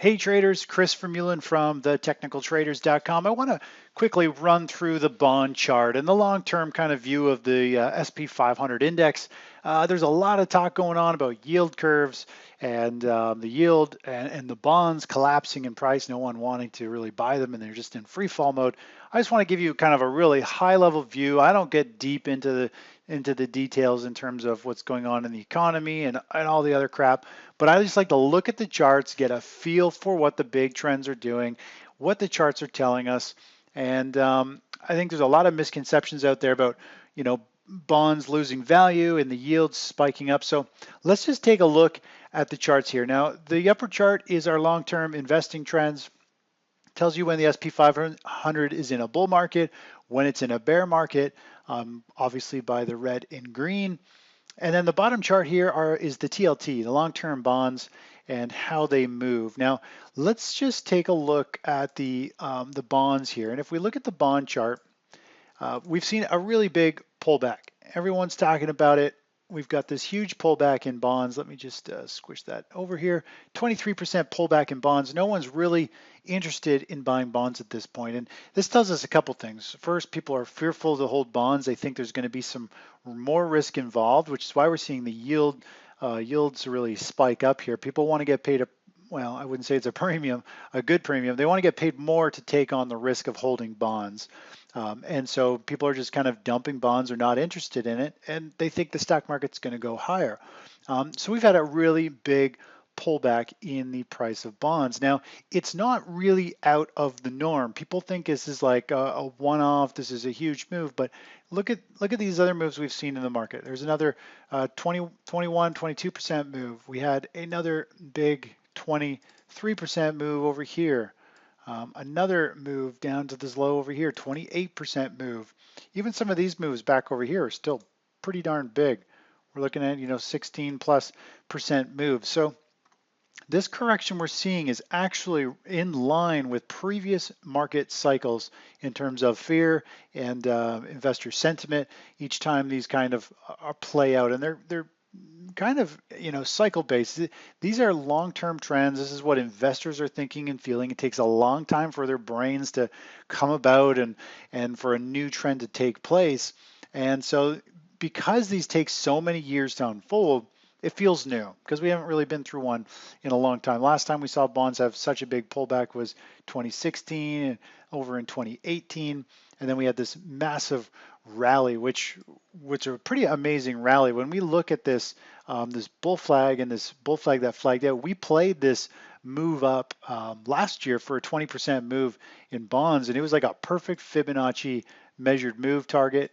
Hey traders, Chris Vermeulen from thetechnicaltraders.com. I want to quickly run through the bond chart and the long-term kind of view of the SP 500 index. There's a lot of talk going on about yield curves and the yield and the bonds collapsing in price, no one wanting to really buy them, and they're just in free fall mode. I just want to give you kind of a really high-level view. I don't get deep into the details in terms of what's going on in the economy and all the other crap. But I just like to look at the charts, get a feel for what the big trends are doing, what the charts are telling us. And I think there's a lot of misconceptions out there about, bonds losing value and the yields spiking up. So let's just take a look at the charts here. Now, the upper chart is our long-term investing trends. Tells you when the SP 500 is in a bull market, when it's in a bear market, obviously by the red and green. And then the bottom chart here is the TLT, the long-term bonds, and how they move. Now, let's just take a look at the bonds here. And if we look at the bond chart, we've seen a really big pullback. Everyone's talking about it. We've got this huge pullback in bonds. Let me just squish that over here. 23% pullback in bonds. No one's really interested in buying bonds at this point. And this tells us a couple things. First, people are fearful to hold bonds. They think there's going to be some more risk involved, which is why we're seeing the yields really spike up here. People want to get paid well, I wouldn't say it's a premium, a good premium. They want to get paid more to take on the risk of holding bonds. And so people are just kind of dumping bonds or not interested in it, and they think the stock market's going to go higher. So we've had a really big pullback in the price of bonds. Now, it's not really out of the norm. People think this is like a one-off, this is a huge move, but look at these other moves we've seen in the market. There's another 20, 21, 22% move. We had another big 23% move over here. Another move down to this low over here, 28% move. Even some of these moves back over here are still pretty darn big. We're looking at 16+% move. So this correction we're seeing is actually in line with previous market cycles in terms of fear and investor sentiment each time these kind of play out, and they're kind of cycle based. These are long-term trends. This is what investors are thinking and feeling. It takes a long time for their brains to come about and for a new trend to take place. And so because these take so many years to unfold, it feels new because we haven't really been through one in a long time. Last time we saw bonds have such a big pullback was 2016 and over in 2018, and then we had this massive rally, which a pretty amazing rally. When we look at this this bull flag and this bull flag that flagged out, we played this move up last year for a 20% move in bonds, and it was like a perfect Fibonacci measured move target.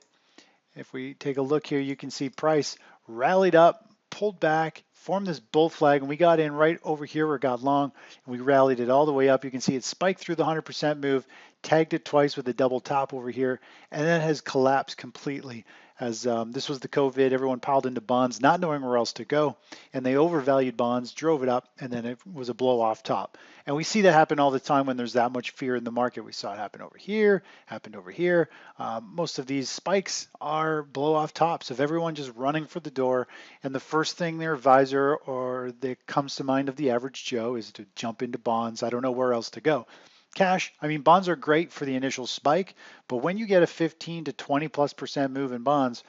If we take a look here, you can see price rallied up, pulled back, formed this bull flag, and we got in right over here where it got long, and we rallied it all the way up. You can see it spiked through the 100% move, tagged it twice with a double top over here, and then has collapsed completely as this was the COVID. Everyone piled into bonds, not knowing where else to go, and they overvalued bonds, drove it up, and then it was a blow off top. And we see that happen all the time when there's that much fear in the market. We saw it happen over here, happened over here. Most of these spikes are blow off tops of everyone just running for the door, and the first thing their advisor or that comes to mind of the average Joe is to jump into bonds. I don't know where else to go. Cash, I mean, bonds are great for the initial spike, but when you get a 15 to 20+% move in bonds,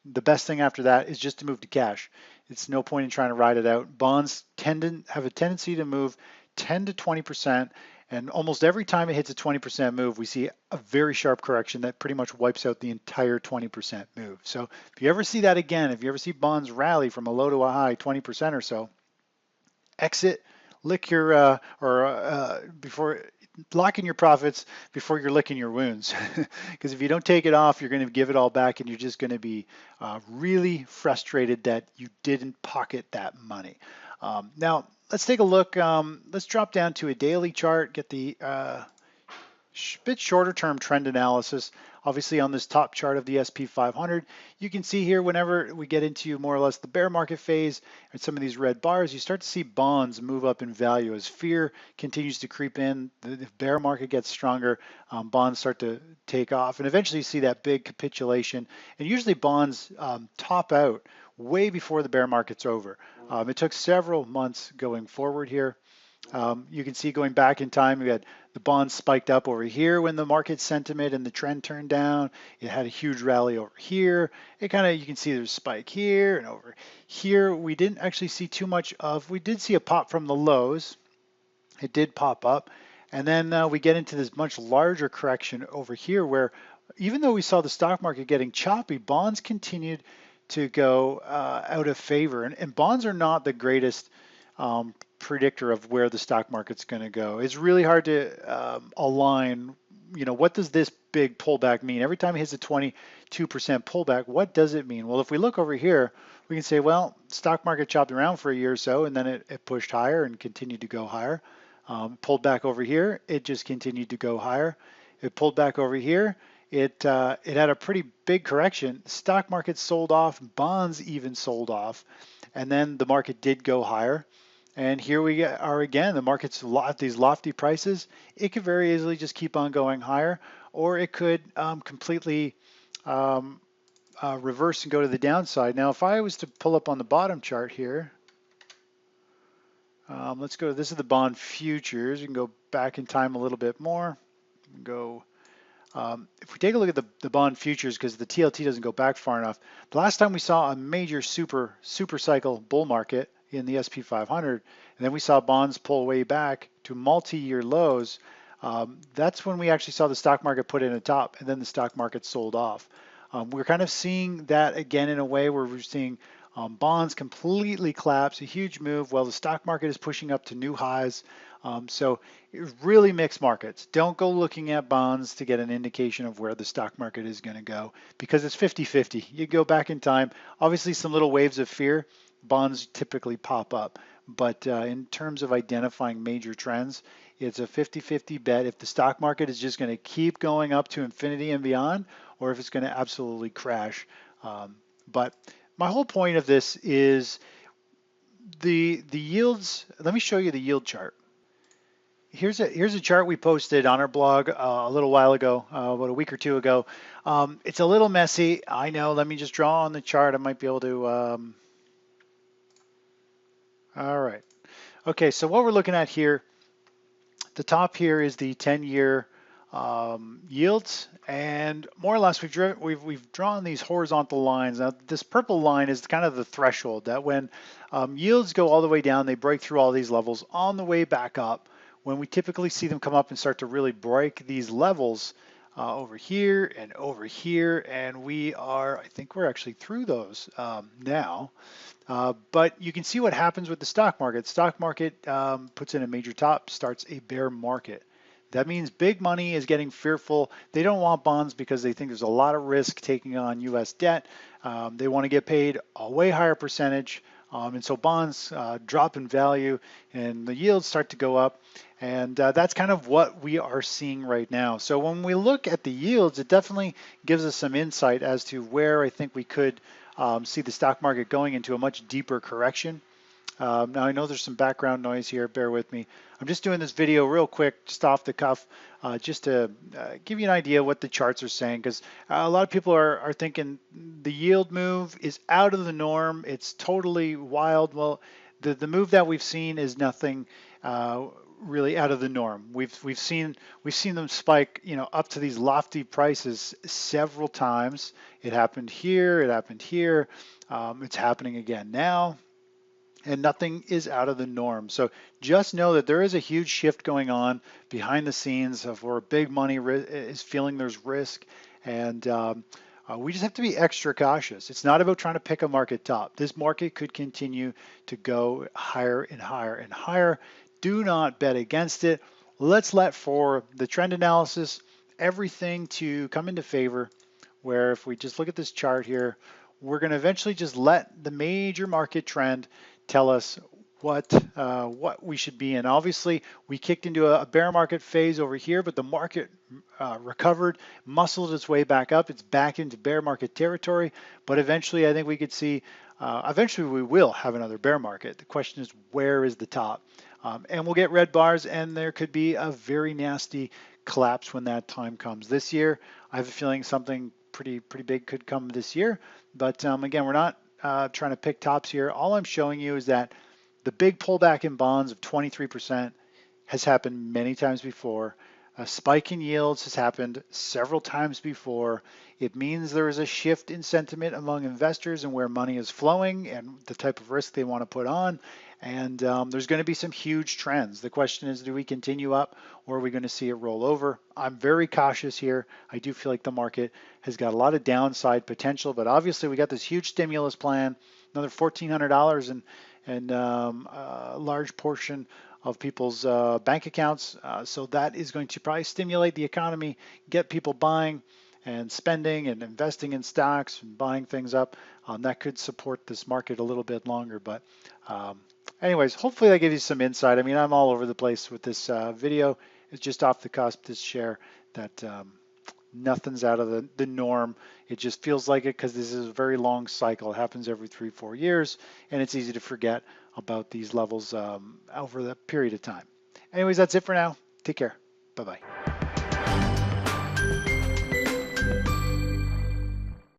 the best thing after that is just to move to cash. It's no point in trying to ride it out. Bonds tend to have a tendency to move 10 to 20%, and almost every time it hits a 20% move, we see a very sharp correction that pretty much wipes out the entire 20% move. So if you ever see that again, if you ever see bonds rally from a low to a high 20% or so, exit, lick your before lock in your profits before you're licking your wounds. Because if you don't take it off, you're going to give it all back, and you're just going to be really frustrated that you didn't pocket that money. Now, let's take a look. Let's drop down to a daily chart, get the bit shorter term trend analysis. Obviously on this top chart of the SP 500, you can see here whenever we get into more or less the bear market phase and some of these red bars, you start to see bonds move up in value as fear continues to creep in. The bear market gets stronger, bonds start to take off, and eventually you see that big capitulation. And usually bonds top out way before the bear market's over. It took several months going forward here. You can see going back in time, we had the bonds spiked up over here when the market sentiment and the trend turned down. It had a huge rally over here. It kind of, you can see there's a spike here and over here. We didn't actually see too much of, we did see a pop from the lows. It did pop up. And then we get into this much larger correction over here where even though we saw the stock market getting choppy, bonds continued to go out of favor. And bonds are not the greatest predictor of where the stock market's going to go. It's really hard to align, what does this big pullback mean? Every time it hits a 22% pullback, what does it mean? Well, if we look over here, we can say, well, stock market chopped around for a year or so, and then it pushed higher and continued to go higher. Pulled back over here, it just continued to go higher. It pulled back over here. It had a pretty big correction. Stock market sold off, bonds even sold off, and then the market did go higher. And here we are again. The market's at these lofty prices. It could very easily just keep on going higher, or it could completely reverse and go to the downside. Now, if I was to pull up on the bottom chart here, let's go. This is the bond futures. You can go back in time a little bit more. Go. If we take a look at the bond futures, because the TLT doesn't go back far enough, the last time we saw a major super cycle bull market in the SP 500, and then we saw bonds pull way back to multi-year lows, that's when we actually saw the stock market put in a top, and then the stock market sold off. We're kind of seeing that again in a way where we're seeing bonds completely collapse, a huge move, while the stock market is pushing up to new highs. So really mixed markets. Don't go looking at bonds to get an indication of where the stock market is going to go, because it's 50-50. You go back in time, obviously some little waves of fear, bonds typically pop up. But in terms of identifying major trends, it's a 50-50 bet if the stock market is just going to keep going up to infinity and beyond, or if it's going to absolutely crash. But my whole point of this is the yields. Let me show you the yield chart. Here's a chart we posted on our blog a little while ago, about a week or two ago. It's a little messy, I know. Let me just draw on the chart. I might be able to. All right. Okay, so what we're looking at here, the top here is the 10-year yields, and more or less we've drawn these horizontal lines. Now this purple line is kind of the threshold that when yields go all the way down, they break through all these levels on the way back up. When we typically see them come up and start to really break these levels over here and over here, and I think we're actually through those now. But you can see what happens with the stock market. Stock market puts in a major top, starts a bear market. That means big money is getting fearful. They don't want bonds because they think there's a lot of risk taking on U.S. debt. They want to get paid a way higher percentage. And so bonds drop in value and the yields start to go up. And that's kind of what we are seeing right now. So when we look at the yields, it definitely gives us some insight as to where I think we could see the stock market going into a much deeper correction. Now I know there's some background noise here, bear with me. I'm just doing this video real quick, just off the cuff, just to give you an idea what the charts are saying, because a lot of people are thinking the yield move is out of the norm, it's totally wild. Well, the move that we've seen is nothing really out of the norm. We've seen them spike, up to these lofty prices several times. It happened here, it happened here, it's happening again now. And nothing is out of the norm. So just know that there is a huge shift going on behind the scenes of where big money is feeling there's risk. And we just have to be extra cautious. It's not about trying to pick a market top. This market could continue to go higher and higher and higher. Do not bet against it. Let's let for the trend analysis, everything to come into favor, where if we just look at this chart here, we're going to eventually just let the major market trend tell us what we should be in. Obviously, we kicked into a bear market phase over here, but the market recovered, muscled its way back up. It's back into bear market territory, but eventually I think we could see, eventually we will have another bear market. The question is, where is the top? And we'll get red bars, and there could be a very nasty collapse when that time comes. This year, I have a feeling something pretty big could come this year, but again, we're not trying to pick tops here. All I'm showing you is that The big pullback in bonds of 23% has happened many times before. A spike in yields has happened several times before. It means there is a shift in sentiment among investors and where money is flowing and the type of risk they want to put on. And there's going to be some huge trends. The question is, do we continue up or are we going to see it roll over? I'm very cautious here. I do feel like the market has got a lot of downside potential, but obviously we got this huge stimulus plan, another $1,400 and a large portion of people's bank accounts. So that is going to probably stimulate the economy, get people buying and spending and investing in stocks and buying things up. That could support this market a little bit longer. But anyways, hopefully that gives you some insight. I mean, I'm all over the place with this video. It's just off the cusp, this share that nothing's out of the norm. It just feels like it because this is a very long cycle. It happens every 3-4 years, and it's easy to forget about these levels over the period of time. Anyways, that's it for now. Take care. Bye-bye.